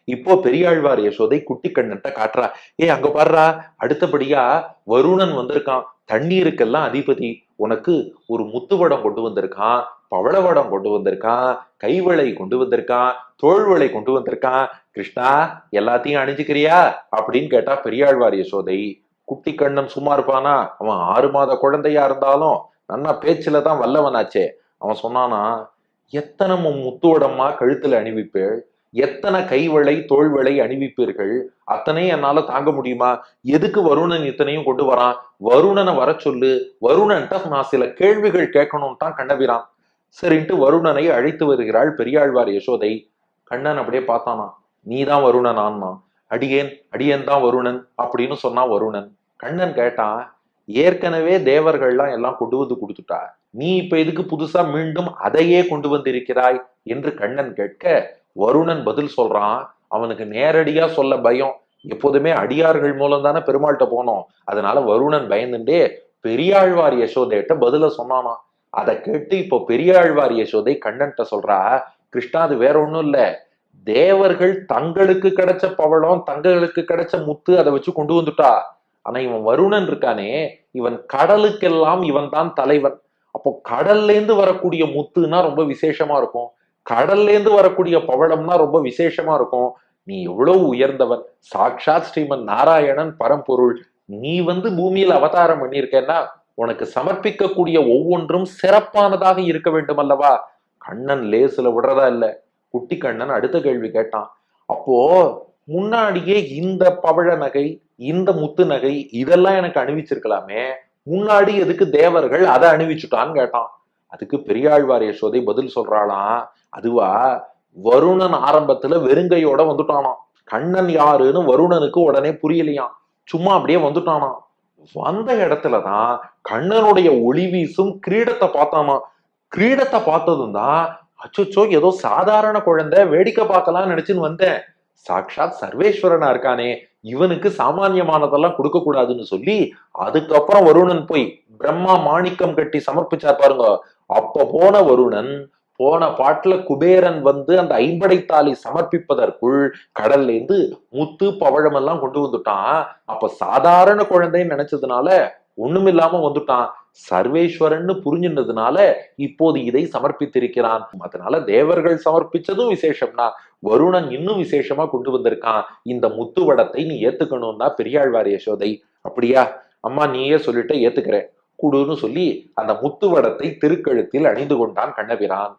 இப்போ பெரியாழ்வார் யசோதை குட்டி கண்ணன்ட்ட காட்டுறா. அங்க பாடுறா, அடுத்தபடியா வருணன் வந்திருக்கான், தண்ணீருக்கெல்லாம் அதிபதி. உனக்கு ஒரு முத்துவடம் கொண்டு வந்திருக்கான், பவளவடம் கொண்டு வந்திருக்கான், கைவளை கொண்டு வந்திருக்கான், தோள்வளை கொண்டு வந்திருக்கான். கிருஷ்ணா, எல்லாத்தையும் அணிஞ்சுக்கிறியா அப்படின்னு கேட்டா பெரியாழ்வார் யசோதை. குட்டி கண்ணன் சும்மா இருப்பானா? அவன் 6 மாத குழந்தையா இருந்தாலும் நன்னா பேச்சுலதான் வல்லவனாச்சே. அவன் சொன்னானா, எத்தனை முத்துவடமா கழுத்துல அணிவிப்பேள், எத்தனை கைவளை தோள்வளை அணிவிப்பீர்கள், அத்தனையும் என்னால தாங்க முடியுமா? எதுக்கு வருணன் இத்தனையும் கொண்டு வரான்? வருணனை வர சொல்லு, வருணன்ட்ட நான் சில கேள்விகள் கேட்கணும் தான் கண்ணபிரான். சரின்ட்டு வருணனை அழைத்து வருகிறாள் பெரியாழ்வார் யசோதை. கண்ணன் அப்படியே பார்த்தானா, நீதான் வருணனான்னா. அடியேன் அடியேன் தான் வருணன் அப்படின்னு சொன்னா வருணன். கண்ணன் கேட்டான், ஏற்கனவே தேவர்கள்லாம் எல்லாம் கொண்டு வந்து கொடுத்துட்டா, நீ இப்ப எதுக்கு புதுசா மீண்டும் அதையே கொண்டு வந்திருக்கிறாய் என்று கண்ணன் கேட்க, வருணன் பதில் சொல்றான். அவனுக்கு நேரடியா சொல்ல பயம். எப்போதுமே அடியார்கள் மூலம் தானே பெருமாள்கிட்ட போனோம். அதனால வருணன் பயந்துட்டே பெரியாழ்வார் யசோதைட்ட பதில சொன்னானா. அதை கேட்டு இப்போ பெரியாழ்வார் யசோதை கண்ணன்ட்ட சொல்றா, கிருஷ்ணா, அது வேற ஒண்ணும் இல்ல, தேவர்கள் தங்களுக்கு கிடைச்ச பவளம், தங்களுக்கு கிடைச்ச முத்து, அதை வச்சு கொண்டு வந்துட்டா. ஆனா இவன் வருணன் இருக்கானே, இவன் கடலுக்கெல்லாம் இவன் தான் தலைவன். அப்போ கடல்ல இருந்து வரக்கூடிய முத்துனா ரொம்ப விசேஷமா இருக்கும், கடல்ல இருந்து வரக்கூடிய பவளம்னா ரொம்ப விசேஷமா இருக்கும். நீ எவ்வளவு உயர்ந்தவன், சாட்சாத் ஸ்ரீமன் நாராயணன் பரம்பொருள். நீ பூமியில் அவதாரம் பண்ணியிருக்கேன்னா உனக்கு சமர்ப்பிக்கக்கூடிய ஒவ்வொன்றும் சிறப்பானதாக இருக்க வேண்டும் அல்லவா? கண்ணன் லேசுல விடுறதா இல்ல. குட்டி கண்ணன் அடுத்த கேள்வி கேட்டான். அப்போ முன்னாடியே இந்த பவழ நகை, இந்த முத்து நகை இதெல்லாம் எனக்கு அணிவிச்சிருக்கலாமே, முன்னாடி எதுக்கு தேவர்கள் அதை அணிவிச்சுட்டான்னு கேட்டான். அதுக்கு பெரியாழ்வார் யசோதை பதில் சொல்றாளாம், அதுவா, வருணன் ஆரம்பத்துல வெறுங்கையோட வந்துட்டானாம். கண்ணன் யாருன்னு வருணனுக்கு உடனே புரியலையாம். சும்மா அப்படியே வந்துட்டானாம். வந்த இடத்துலதான் கண்ணனுடைய ஒளி வீசும் கிரீடத்தை பார்த்தானா. கிரீடத்தை பார்த்ததும் தான், அச்சோ, ஏதோ சாதாரண குழந்தை வேடிக்கை பார்க்கலாம்னு நினைச்சுன்னு வந்தேன், சாட்சாத் சர்வேஸ்வரனா இருக்கானே, இவனுக்கு சாமானியமானதெல்லாம் கொடுக்க கூடாதுன்னு சொல்லி அதுக்கப்புறம் வருணன் போய் பிரம்மா மாணிக்கம் கட்டி சமர்ப்பிச்சார் பாருங்க. அப்ப போன வருணன் போன பாட்டுல குபேரன் அந்த ஐம்படைத்தாலி சமர்ப்பிப்பதற்குள் கடல்ல இருந்து முத்து பவழம் எல்லாம் கொண்டு வந்துட்டான். அப்ப சாதாரண குழந்தைன்னு நினைச்சதுனால ஒண்ணுமில்லாம வந்துட்டான். சர்வேஸ்வரன் புரிஞ்சின்றதுனால இப்போது இதை சமர்ப்பித்திருக்கிறான். அதனால தேவர்கள் சமர்ப்பிச்சதும் விசேஷம்னா வருணன் இன்னும் விசேஷமா கொண்டு வந்திருக்கான். இந்த முத்து வடத்தை நீ ஏத்துக்கணும்னா பெரியாழ்வார் யசோதை. அப்படியா அம்மா, நீயே சொல்லிட்ட, ஏத்துக்கிறேன் குடுன்னு சொல்லி அந்த முத்து வடத்தை திருக்கழுத்தில் அணிந்து கொண்டான் கண்ணபிரான்.